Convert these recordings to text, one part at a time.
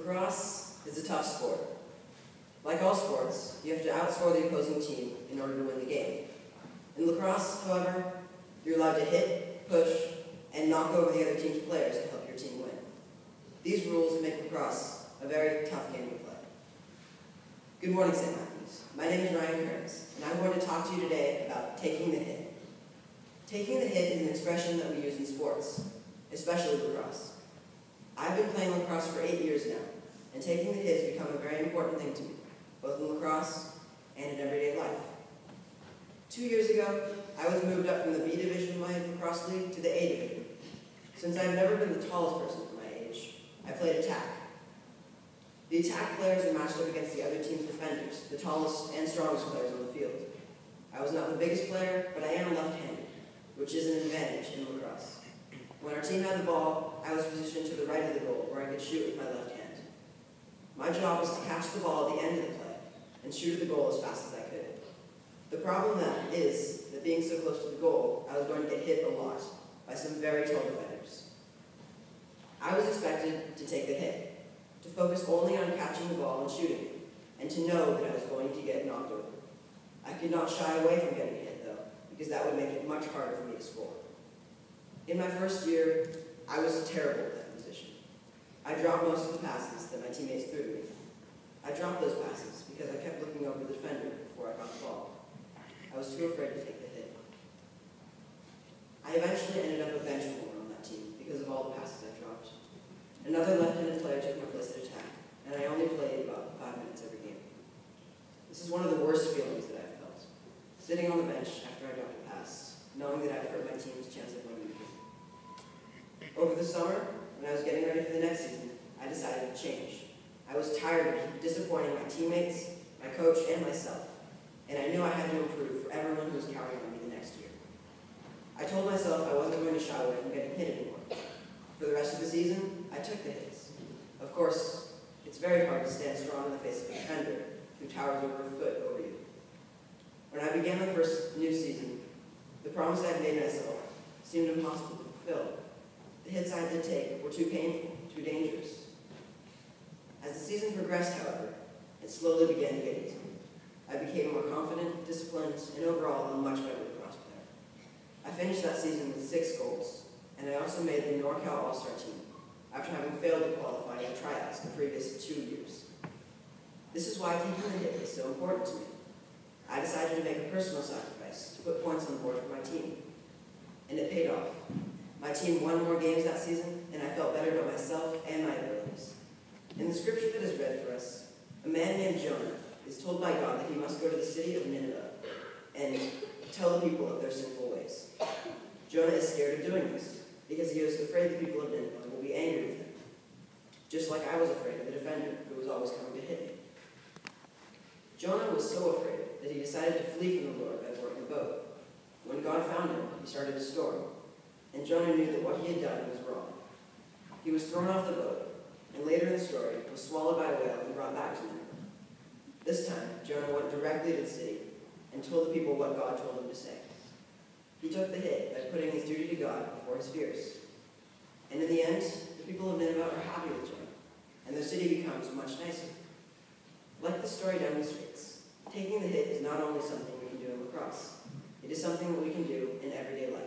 Lacrosse is a tough sport. Like all sports, you have to outscore the opposing team in order to win the game. In lacrosse, however, you're allowed to hit, push, and knock over the other team's players to help your team win. These rules make lacrosse a very tough game to play. Good morning, St. Matthews. My name is Ryan Kearns, and I'm going to talk to you today about taking the hit. Taking the hit is an expression that we use in sports, especially lacrosse. I've been playing lacrosse for 8 years now, and taking the hit has become a very important thing to me, both in lacrosse and in everyday life. 2 years ago, I was moved up from the B division of my lacrosse league to the A division. Since I've never been the tallest person for my age, I played attack. The attack players are matched up against the other team's defenders, the tallest and strongest players on the field. I was not the biggest player, but I am left-handed, which is an advantage in lacrosse. When our team had the ball, I was positioned to the right of the goal, where I could shoot with my left hand. My job was to catch the ball at the end of the play and shoot at the goal as fast as I could. The problem is that being so close to the goal, I was going to get hit a lot by some very tall defenders. I was expected to take the hit, to focus only on catching the ball and shooting it, and to know that I was going to get knocked over. I could not shy away from getting hit, though, because that would make it much harder for me to score. In my first year, I was terrible at that position. I dropped most of the passes that my teammates threw to me. I dropped those passes because I kept looking over the defender before I got the ball. I was too afraid to take the hit. I eventually ended up a bench warmer on that team because of all the passes I dropped. Another left-handed player took my place at attack, and I only played about 5 minutes every game. This is one of the worst feelings that I've felt, sitting on the bench after I dropped a pass, knowing that I've hurt my team's chance of winning the game. Over the summer, when I was getting ready for the next season, I decided to change. I was tired of disappointing my teammates, my coach, and myself, and I knew I had to improve for everyone who was counting on me the next year. I told myself I wasn't going to shy away from getting hit anymore. For the rest of the season, I took the hits. Of course, it's very hard to stand strong in the face of a defender who towers over a foot over you. When I began the first new season, the promise I had made myself seemed impossible to fulfill. The hits I had to take were too painful, too dangerous. As the season progressed, however, it slowly began to get easier. I became more confident, disciplined, and overall a much better lacrosse player. I finished that season with 6 goals, and I also made the NorCal All-Star team after having failed to qualify in tryouts the previous 2 years. This is why taking the hit is so important to me. I decided to make a personal sacrifice to put points on the board for my team, and it paid off. My team won more games that season, and I felt better about myself and my abilities. In the scripture that is read for us, a man named Jonah is told by God that he must go to the city of Nineveh and tell the people of their sinful ways. Jonah is scared of doing this because he is afraid the people of Nineveh will be angry with him, just like I was afraid of the defender who was always coming to hit me. Jonah was so afraid that he decided to flee from the Lord by boarding a boat. When God found him, he started a storm, and Jonah knew that what he had done was wrong. He was thrown off the boat, and later in the story was swallowed by a whale and brought back to Nineveh. This time, Jonah went directly to the city and told the people what God told him to say. He took the hit by putting his duty to God before his fears. And in the end, the people of Nineveh are happy with Jonah, and their city becomes much nicer. Like the story demonstrates, taking the hit is not only something we can do in lacrosse, it is something that we can do in everyday life.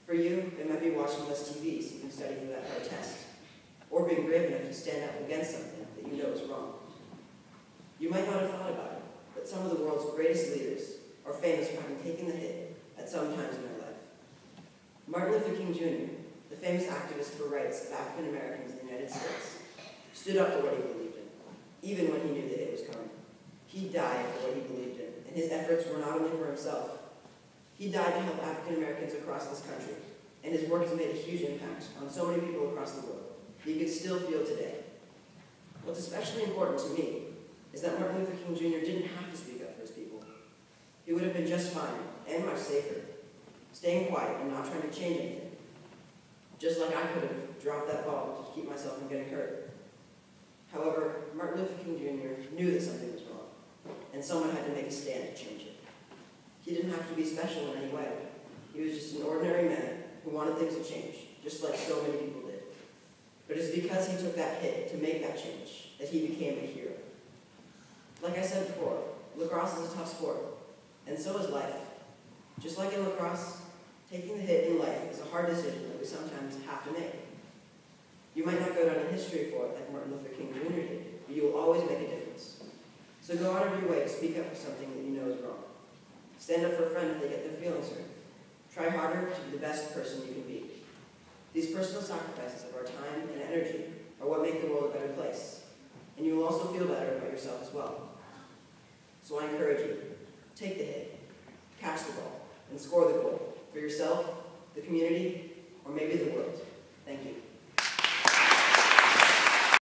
For you, it might be watching less TV so you can study for that hard test, or being brave enough to stand up against something that you know is wrong. You might not have thought about it, but some of the world's greatest leaders are famous for having taken the hit at some times in their life. Martin Luther King Jr., the famous activist for rights of African Americans in the United States, stood up for what he believed in, even when he knew the hit was coming. He died for what he believed in, and his efforts were not only for himself. He died to help African Americans across this country, and his work has made a huge impact on so many people across the world that you can still feel today. What's especially important to me is that Martin Luther King Jr. didn't have to speak up for his people. He would have been just fine and much safer, staying quiet and not trying to change anything. Just like I could have dropped that ball to keep myself from getting hurt. However, Martin Luther King Jr. knew that something was wrong, and someone had to make a stand to change it. He didn't have to be special in any way. He was just an ordinary man who wanted things to change, just like so many people did. But but it's because he took that hit to make that change that he became a hero. Like I said before, lacrosse is a tough sport, and so is life. Just like in lacrosse, taking the hit in life is a hard decision that we sometimes have to make. You might not go down in history for it like Martin Luther King Jr. did, but you will always make a difference. So go out of your way to speak up for something that you know is wrong. Stand up for a friend if they get their feelings hurt. Try harder to be the best person you can be. These personal sacrifices of our time and energy are what make the world a better place, and you will also feel better about yourself as well. So I encourage you, take the hit, catch the ball, and score the goal for yourself, the community, or maybe the world. Thank you.